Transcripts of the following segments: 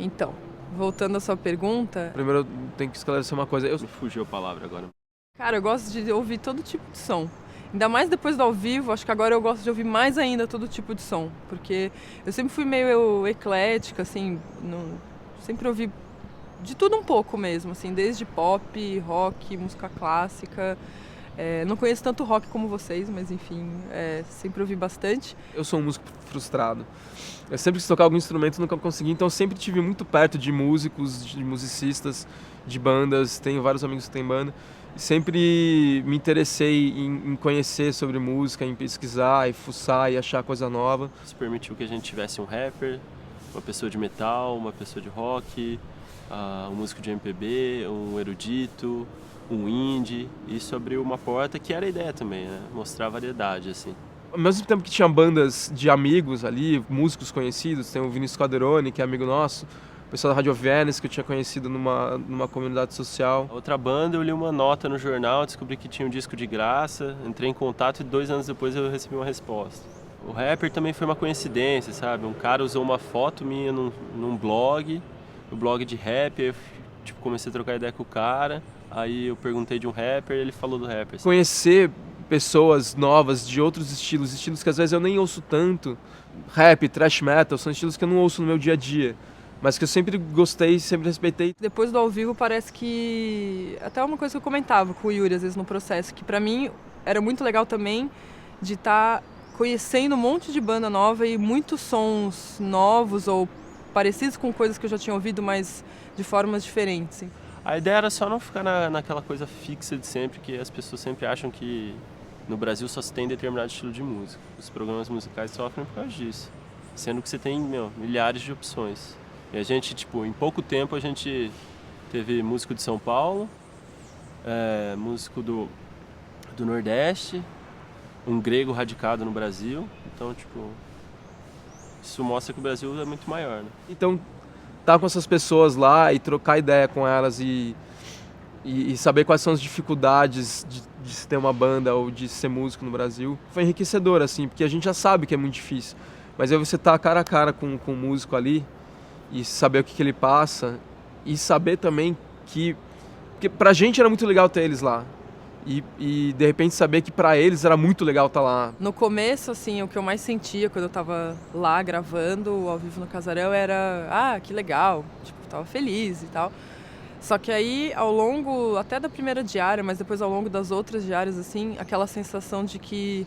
Então, voltando à sua pergunta, Primeiro eu tenho que esclarecer uma coisa. Me fugiu a palavra agora. cara, eu gosto de ouvir todo tipo de som. Ainda mais depois do ao vivo, acho que agora eu gosto de ouvir mais ainda todo tipo de som. Porque eu sempre fui meio eclética, assim, sempre ouvi de tudo um pouco mesmo, assim, desde pop, rock, música clássica. Não conheço tanto rock como vocês, mas enfim, sempre ouvi bastante. Eu sou um músico frustrado. Eu sempre quis tocar algum instrumento, nunca consegui, então eu sempre estive muito perto de músicos, de musicistas, de bandas. Tenho vários amigos que têm banda. E sempre me interessei em conhecer sobre música, em pesquisar e fuçar e achar coisa nova. Isso permitiu que a gente tivesse um rapper, uma pessoa de metal, uma pessoa de rock, um músico de MPB, um erudito, um indie. Isso abriu uma porta que era a ideia também, né? Mostrar a variedade, assim. Ao mesmo tempo que tinha bandas de amigos ali, músicos conhecidos, tem o Vinícius Calderoni, que é amigo nosso, o pessoal da Radio Vênus, que eu tinha conhecido numa comunidade social. A outra banda, eu li uma nota no jornal, descobri que tinha um disco de graça, entrei em contato e 2 anos depois eu recebi uma resposta. O rapper também foi uma coincidência, sabe? Um cara usou uma foto minha num blog, no blog de rap, eu comecei a trocar ideia com o cara, aí eu perguntei de um rapper e ele falou do rapper. Conhecer pessoas novas de outros estilos que às vezes eu nem ouço tanto, rap, thrash metal, são estilos que eu não ouço no meu dia a dia, mas que eu sempre gostei, sempre respeitei. Depois do ao vivo parece que... Até uma coisa que eu comentava com o Yuri, às vezes, no processo, que pra mim era muito legal também de estar conhecendo um monte de banda nova e muitos sons novos ou parecidos com coisas que eu já tinha ouvido, mas de formas diferentes. A ideia era só não ficar naquela coisa fixa de sempre, que as pessoas sempre acham que no Brasil só se tem determinado estilo de música. Os programas musicais sofrem por causa disso, sendo que você tem, milhares de opções. E a gente, em pouco tempo a gente teve músico de São Paulo, músico do Nordeste, um grego radicado no Brasil. Então, isso mostra que o Brasil é muito maior, né? Então, estar com essas pessoas lá e trocar ideia com elas e saber quais são as dificuldades de se ter uma banda ou de ser músico no Brasil foi enriquecedor, assim, porque a gente já sabe que é muito difícil. Mas aí você tá cara a cara com o músico ali e saber o que ele passa e saber também que... Porque pra gente era muito legal ter eles lá. E de repente saber que pra eles era muito legal estar lá. No começo, assim, o que eu mais sentia quando eu tava lá gravando ao vivo no Casarão era, que legal, tava feliz e tal. Só que aí, ao longo, até da primeira diária, mas depois ao longo das outras diárias, assim, aquela sensação de que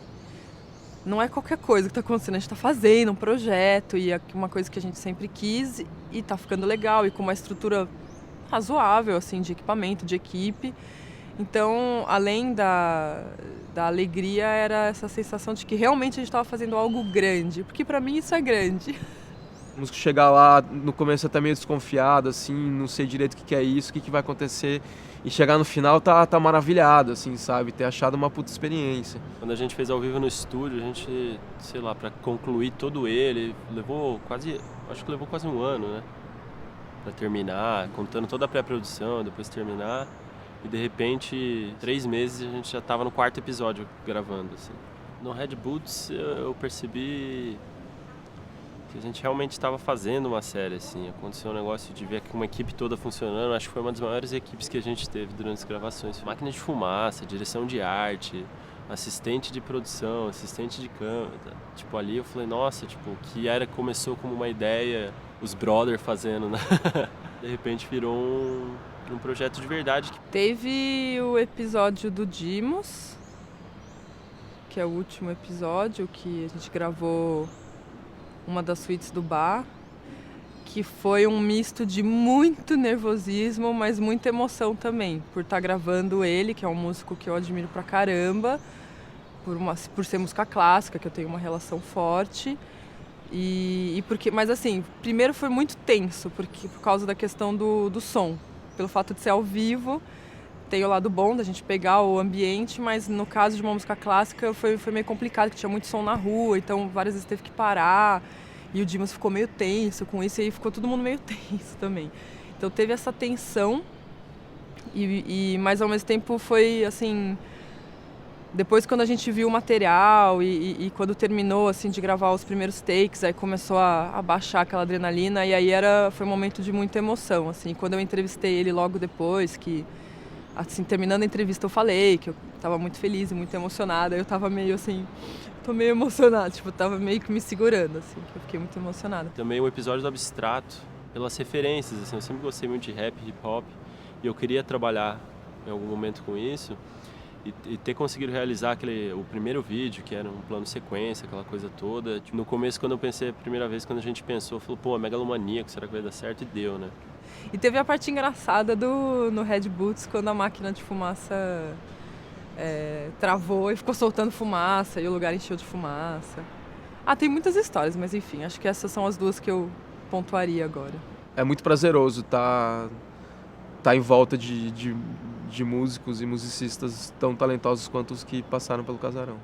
não é qualquer coisa que tá acontecendo, a gente tá fazendo um projeto e é uma coisa que a gente sempre quis e tá ficando legal e com uma estrutura razoável, assim, de equipamento, de equipe. Então, além da alegria, era essa sensação de que realmente a gente estava fazendo algo grande, porque para mim isso é grande. O músico chegar lá, no começo até meio desconfiado, assim, não sei direito o que é isso, o que vai acontecer, e chegar no final tá maravilhado, assim, sabe, ter achado uma puta experiência. Quando a gente fez ao vivo no estúdio, a gente, sei lá, pra concluir todo ele, acho que levou quase 1 ano, né? Pra terminar, contando toda a pré-produção, depois terminar. E de repente, 3 meses a gente já estava no 4º episódio gravando, assim. No Red Boots eu percebi que a gente realmente estava fazendo uma série, assim. Aconteceu um negócio de ver uma equipe toda funcionando. Acho que foi uma das maiores equipes que a gente teve durante as gravações. Máquina de fumaça, direção de arte, assistente de produção, assistente de câmera. Ali eu falei, nossa, começou como uma ideia, os brother fazendo, né? De repente virou um projeto de verdade. Teve o episódio do Dimos, que é o último episódio, que a gente gravou uma das suítes do bar, que foi um misto de muito nervosismo, mas muita emoção também, por estar gravando ele, que é um músico que eu admiro pra caramba, por ser música clássica, que eu tenho uma relação forte. Mas assim, primeiro foi muito tenso, por causa da questão do som. Pelo fato de ser ao vivo, tem o lado bom da gente pegar o ambiente, mas no caso de uma música clássica foi meio complicado, porque tinha muito som na rua, então várias vezes teve que parar, e o Dimas ficou meio tenso com isso, e aí ficou todo mundo meio tenso também. Então teve essa tensão, mas ao mesmo tempo foi, assim, Depois, quando a gente viu o material e quando terminou assim, de gravar os primeiros takes, aí começou a baixar aquela adrenalina e aí foi um momento de muita emoção. Assim. Quando eu entrevistei ele logo depois, que assim, terminando a entrevista eu falei que eu estava muito feliz e muito emocionada, eu estava meio assim, tô meio emocionada, tipo, tava meio que me segurando, assim, que eu fiquei muito emocionada. Também o episódio do Abstrato, pelas referências, assim, eu sempre gostei muito de rap, hip hop, e eu queria trabalhar em algum momento com isso. E ter conseguido realizar o primeiro vídeo, que era um plano sequência, aquela coisa toda. Tipo, no começo, quando eu pensei, a primeira vez, quando a gente pensou, falou, pô, megalomaníaco, será que vai dar certo? E deu, né? E teve a parte engraçada no Red Boots, quando a máquina de fumaça travou e ficou soltando fumaça, e o lugar encheu de fumaça. Tem muitas histórias, mas enfim, acho que essas são as duas que eu pontuaria agora. É muito prazeroso estar em volta de músicos e musicistas tão talentosos quanto os que passaram pelo Casarão.